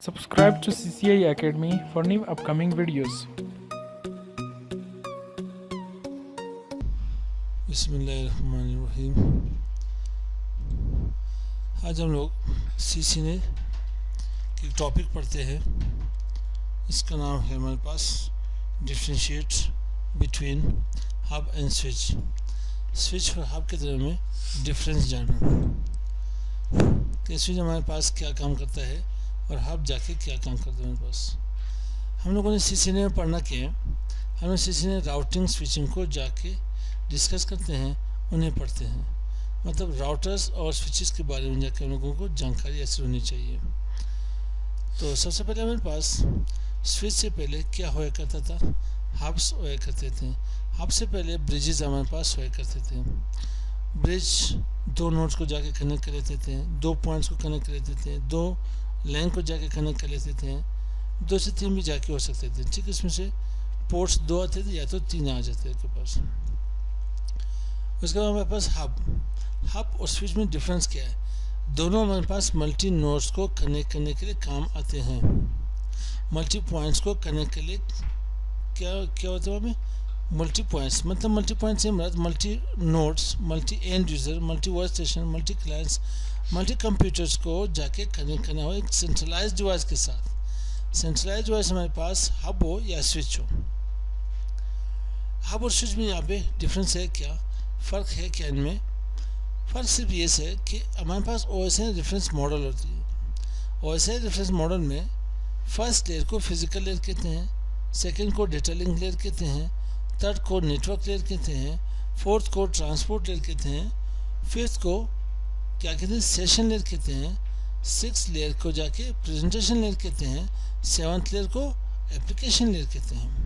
Subscribe to CCI Academy for new upcoming videos. बिस्मिल्लाहिर्रहमानिर्रहीम। आज हम लोग सीसीने की टॉपिक पढ़ते हैं। इसका नाम है हमारे पास differentiate between hub and switch. Switch और हब के तरह में डिफरेंस जानना कि स्विच हमारे पास क्या काम करता है और हब जाके क्या काम करता है हमारे पास। हम लोगों ने सीसीने में पढ़ना क्या है, हम लोग सीसीने राउटिंग स्विचिंग को जाके डिस्कस करते हैं, उन्हें पढ़ते हैं। मतलब राउटर्स और स्विचेस के बारे में जाकर हम लोगों को जानकारी ऐसी होनी चाहिए। तो सबसे पहले हमारे पास स्विच से पहले क्या होया करता था, हब्स होया करते थे। हब से पहले ब्रिजेस हमारे पास होया करते थे। ब्रिज दो नोड्स को जाके कनेक्ट कर लेते थे, दो पॉइंट्स को कनेक्ट कर लेते थे, दो लाइन को जाके कनेक्ट कर लेते थे, दो से तीन भी जाके हो सकते थे। ठीक, इसमें से पोर्ट्स दो आते थे या तो तीन आ जाते थे के पास। उसके बाद हमारे पास हब और स्विच में डिफरेंस क्या है, दोनों हमारे पास मल्टी नोड्स को कनेक्ट करने के लिए काम आते हैं। मल्टी पॉइंट्स को कनेक्ट के लिए क्या होता है हमें मल्टी पॉइंट्स, मतलब मल्टी पॉइंट से मतलब multi nodes, multi end user, multi work station, multi clients, multi computers को जाके कनेक्ट करना हो एक सेंट्रलाइज डिवाइस के साथ। सेंट्रलाइज डिवाइस हमारे पास हब हो या स्विच हो। हब और स्विच में यहाँ पे डिफरेंस है क्या, फ़र्क है क्या इनमें? फ़र्क सिर्फ ये है कि हमारे पास OSI रेफरेंस मॉडल होती है। OSI रेफरेंस मॉडल में फर्स्ट लेयर को फिजिकल लेयर कहते हैं, सेकंड को डेटा लिंक लेयर कहते हैं, थर्ड को नेटवर्क लेयर कहते हैं, फोर्थ को ट्रांसपोर्ट लेयर कहते हैं, फिफ्थ को क्या कहते हैं सेशन लेयर कहते हैं, सिक्स लेयर को जाके प्रेजेंटेशन लेयर कहते हैं, सेवन्थ लेयर को एप्लीकेशन लेयर कहते हैं।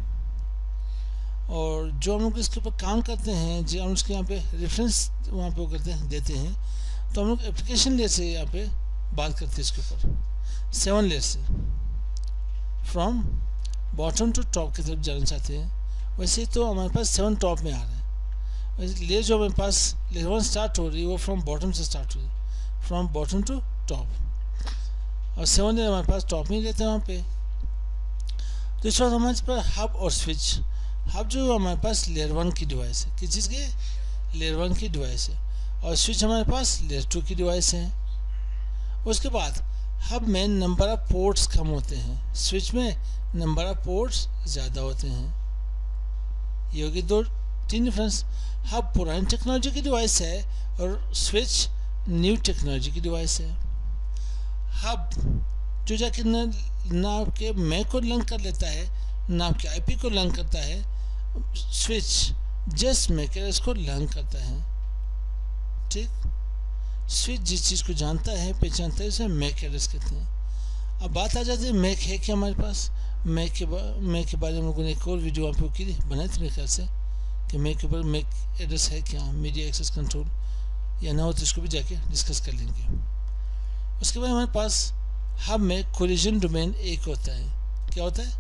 और जो हम लोग इसके ऊपर काम करते हैं, जो हम उसके यहाँ पे रेफरेंस वहाँ पे वो करते हैं देते हैं, तो हम लोग एप्लीकेशन लेयर से यहाँ पे बात करते हैं इसके ऊपर, 7 लेयर से। फ्रॉम बॉटम टू टॉप की तरफ जाना चाहते हैं, वैसे तो हमारे पास 7 टॉप में आ रहे हैं। वैसे लेयर जो हमारे पास लेयर 1 स्टार्ट हो रही है वो फ्रॉम बॉटम से स्टार्ट हो रही है, फ्रॉम बॉटम टू टॉप, और 7 लेयर हमारे पास टॉप में ही रहते हैं वहाँ पे। तो इस बात हमारे पास हब और स्विच। हब जो हमारे पास लेयर 1 की डिवाइस है, किस चीज़ की, लेयर 1 की डिवाइस है, और स्विच हमारे पास लेयर 2 की डिवाइस है। उसके बाद हब में नंबर ऑफ पोर्ट्स कम होते हैं, स्विच में नंबर ऑफ पोर्ट्स ज़्यादा होते हैं। ये होगी तीन डिफरेंस। हब पुरानी टेक्नोलॉजी की डिवाइस है और स्विच न्यू टेक्नोलॉजी की डिवाइस है। हब जो जाके ना आपके मैक को लिंक कर लेता है, ना आपके आईपी को लिंक करता है। स्विच जस्ट मैक एड्रेस को लिंक करता है। ठीक, स्विच जिस चीज़ को जानता है पहचानता है उसे मैक एड्रेस कहते हैं। अब बात आ जाती है मैक है क्या हमारे पास। मैक के बारे में हम लोगों ने एक और वीडियो वहाँ पे की बनाई थी मेरे ख्याल से, कि मैक के ऊपर मैक एड्रेस है क्या, मीडिया एक्सेस कंट्रोल, या ना हो तो इसको भी जाके डिस्कस कर लेंगे। उसके बाद हमारे पास हब में कोलिजन डोमेन एक होता है। क्या होता है,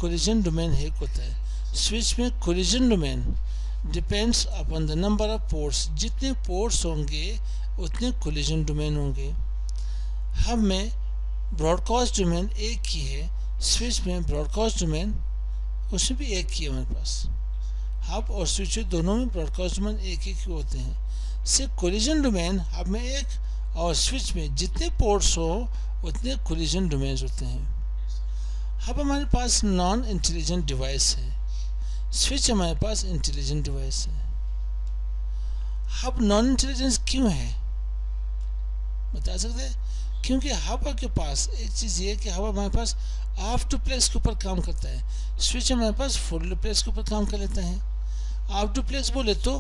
कोलिजन डोमेन एक होता है। स्विच में collision domain depends upon the number of ports, जितने पोर्ट्स होंगे उतने कोलिजन डोमेन होंगे। हब में ब्रॉडकास्ट डोमेन एक ही है, स्विच में ब्रॉडकास्ट डोमेन उसमें भी एक ही है हमारे पास। हब और स्विच दोनों में ब्रॉडकास्ट डोमेन एक ही होते हैं। सिर्फ कोलिजन डोमेन हब में एक और स्विच में जितने पोर्ट्स हो उतने कोलिजन डोमेन्स होते हैं। हब हमारे पास नॉन इंटेलिजेंट डिवाइस है, स्विच हमारे पास इंटेलिजेंट डिवाइस है। हब नॉन इंटेलिजेंस क्यों है बता सकते हैं? क्योंकि हब के पास एक चीज़ ये है कि हब हमारे पास ऑफ डुप्लेक्स के ऊपर काम करता है, स्विच हमारे पास फुल डुप्लेक्स के ऊपर काम कर लेता है। ऑफ डुप्लेक्स बोले तो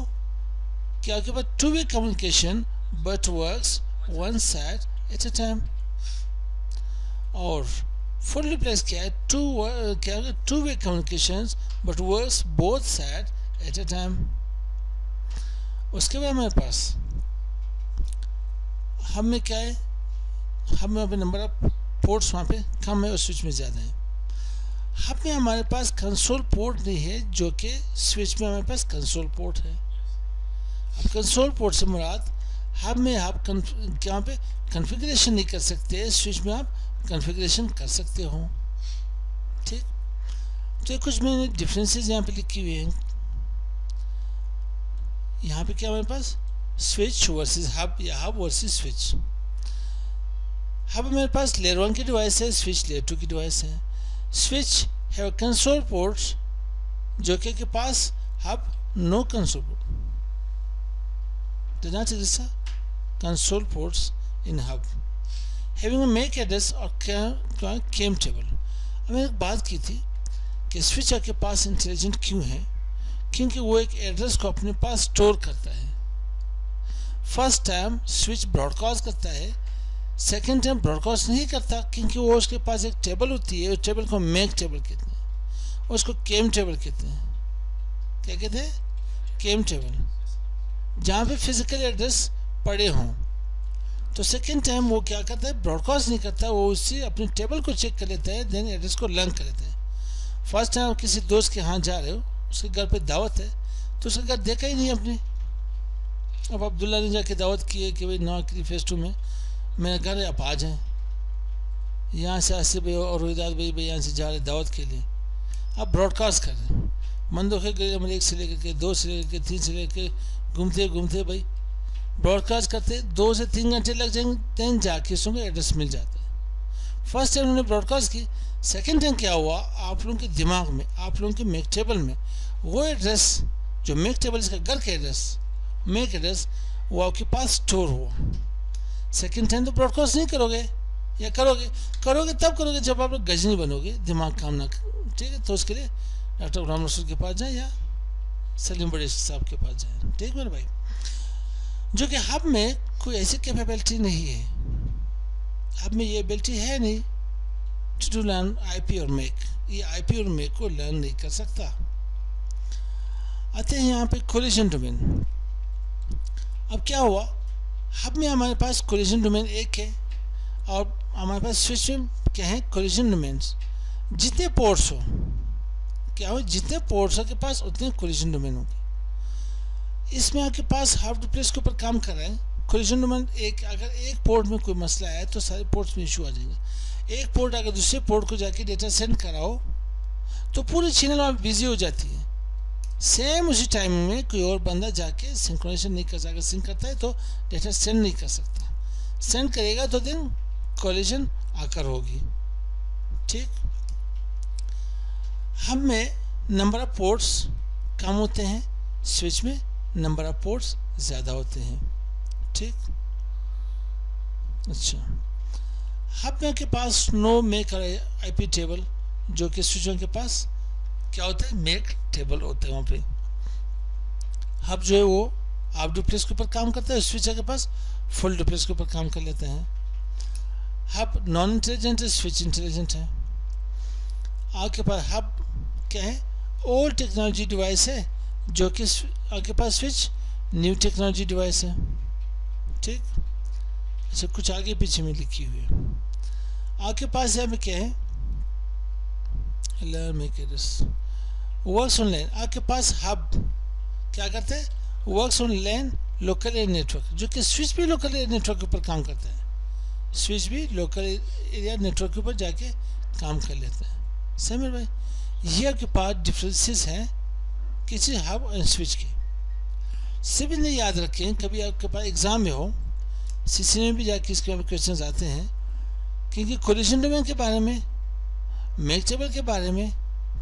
क्या के पास two way communication but works one side at a time, और फुल डुप्लेक्स क्या है, two way communications but works both side at a time. उसके बाद हमारे पास हब में क्या है, हब में नंबर ऑफ पोर्ट्स वहाँ पे कम है और स्विच में ज़्यादा है। हब में हमारे पास कंसोल पोर्ट नहीं है, जो कि स्विच में हमारे पास कंसोल पोर्ट है। अब कंसोल पोर्ट से मुराद हब में आप क्या पे कॉन्फ़िगरेशन नहीं कर सकते, स्विच में आप कॉन्फ़िगरेशन कर सकते हो। ठीक, तो कुछ मैंने डिफरेंसेस यहाँ पे लिखी हुई हैं। यहाँ पे क्या हमारे पास स्विच वर्सेस हब या हब वर्सेस स्विच। हब मेरे पास लेयर 1 की डिवाइस है, स्विच लेयर 2 की डिवाइस है। स्विच हैव कंसोल पोर्ट्स, जो के पास hub no console port, does not exist console ports in hub, having a MAC address और केम टेबल। अब मैंने एक बात की थी कि स्विच के पास इंटेलिजेंट क्यों है, क्योंकि वो एक एड्रेस को अपने पास स्टोर करता है। फर्स्ट टाइम स्विच ब्रॉडकास्ट करता है, सेकेंड टाइम ब्रॉडकास्ट नहीं करता, क्योंकि वो उसके पास एक टेबल होती है, उस टेबल को मैक टेबल कहते हैं, उसको केम टेबल कहते हैं। क्या कहते हैं? केम टेबल, जहाँ पे फिजिकल एड्रेस पड़े हों। तो सेकेंड टाइम वो क्या करता है, ब्रॉडकास्ट नहीं करता, वो उससे अपने टेबल को चेक कर लेता है, देन एड्रेस को लर्न कर लेता है। फर्स्ट टाइम किसी दोस्त के यहाँ जा रहे हो, उसके घर पे दावत है, तो उसका घर देखा ही नहीं अपने। अब अब्दुल्ला ने जाके दावत की है कि भाई 9 फेज़ 2 में मेरा घर है, आप आ जाएँ। यहाँ से आसिफ भाई और रोहिदास भाई यहाँ से जा रहे दावत के लिए, आप ब्रॉडकास्ट कर रहे हैं। मंदो के गली नंबर 1 से लेकर के 2 से लेकर के 3 से लेकर घूमते घूमते भाई ब्रॉडकास्ट करते 2 से 3 घंटे लग जाएंगे, देन जाके उसको एड्रेस मिल जाता है। फर्स्ट टाइम उन्होंने ब्रॉडकास्ट की, सेकेंड टाइम क्या हुआ, आप लोगों के दिमाग में, आप लोगों के मेक टेबल में वो एड्रेस जो मेक टेबल, इसका घर का एड्रेस, मेक एड्रेस, वो आपके पास स्टोर हुआ। सेकेंड टाइम तो ब्रॉडकास्ट नहीं करोगे, या करोगे तब करोगे जब आप लोग गजनी बनोगे, दिमाग काम ना, ठीक है। तो उसके लिए डॉक्टर गुलाम रसूल के पास जाए या सलीम बड़े साहब के पास जाए, ठीक है भाई। जो कि हब में कोई ऐसी कैपेबिलिटी नहीं है, हब में ये एबिलिटी है नहीं टू लर्न आईपी और मेक, ये आईपी और मेक को लर्न नहीं कर सकता। आते हैं यहाँ पे कोलिजन डोमेन। अब क्या हुआ, हब में हमारे पास कोलिजन डोमेन 1 है और हमारे पास स्विच में क्या है, कोलिजन डोमेन्स। जितने पोर्ट्स हो, क्या हो, जितने पोर्ट्स के पास उतने कोलिजन डोमेन होंगे। इसमें आपके पास हाफ डुप्लेक्स के ऊपर काम कर रहे हैं। कोलिजन डोमेन अगर एक पोर्ट में कोई मसला है तो सारे पोर्ट्स में इशू आ जाएगा। एक पोर्ट अगर दूसरे पोर्ट को जाके डेटा सेंड कराओ तो पूरी चैनल वहाँ बिजी हो जाती है। सेम उसी टाइम में कोई और बंदा जाके सिंक्रोनाइजेशन नहीं कर सकता, सिंक करता है तो डेटा सेंड नहीं कर सकता। सेंड करेगा तो देन कोलिजन आकर होगी, ठीक। हब में नंबर ऑफ पोर्ट्स कम होते हैं, स्विच में नंबर ऑफ पोर्ट्स ज़्यादा होते हैं, ठीक। अच्छा, हब में के पास नो मेक आईपी टेबल, जो कि स्विचों के पास क्या होता है, मेक टेबल होता है। वहाँ पे हब जो है वो हाफ डुप्लेक्स के ऊपर काम करता है, स्विच के पास फुल डुप्लेक्स के ऊपर काम कर लेते हैं। हब नॉन इंटेलिजेंट है, स्विच इंटेलिजेंट है। आपके पास हब क्या है, ओल्ड टेक्नोलॉजी डिवाइस है, जो कि आपके पास स्विच न्यू टेक्नोलॉजी डिवाइस है, ठीक। अच्छा, कुछ आगे पीछे में लिखी हुई है। आपके पास यहाँ पे क्या है, वर्क्स ऑन लैन। आपके पास हब क्या करते हैं, works on LAN local area network, जो कि स्विच भी लोकल एरिया नेटवर्क के ऊपर काम करता है। स्विच भी लोकल एरिया नेटवर्क के ऊपर जाके काम कर लेते हैं। समझ भाई, ये आपके पास डिफरेंसेस हैं किसी हब और स्विच के। सिर्फ इन्हें याद रखें, कभी आपके पास एग्जाम में हो, सीसी में भी जाके इसके बारे में क्वेश्चन आते हैं, क्योंकि कोलिजन डोमेन के बारे में, मेक टेबल के बारे में,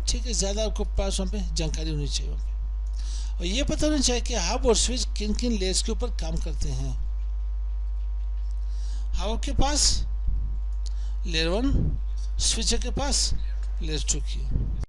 ठीक है, ज़्यादा आपको पास वहाँ पे जानकारी होनी चाहिए। और ये पता होना चाहिए कि हब और स्विच किन किन लेयर्स के ऊपर काम करते हैं। हब के पास लेयर 1, स्विच के पास लेयर 2 की।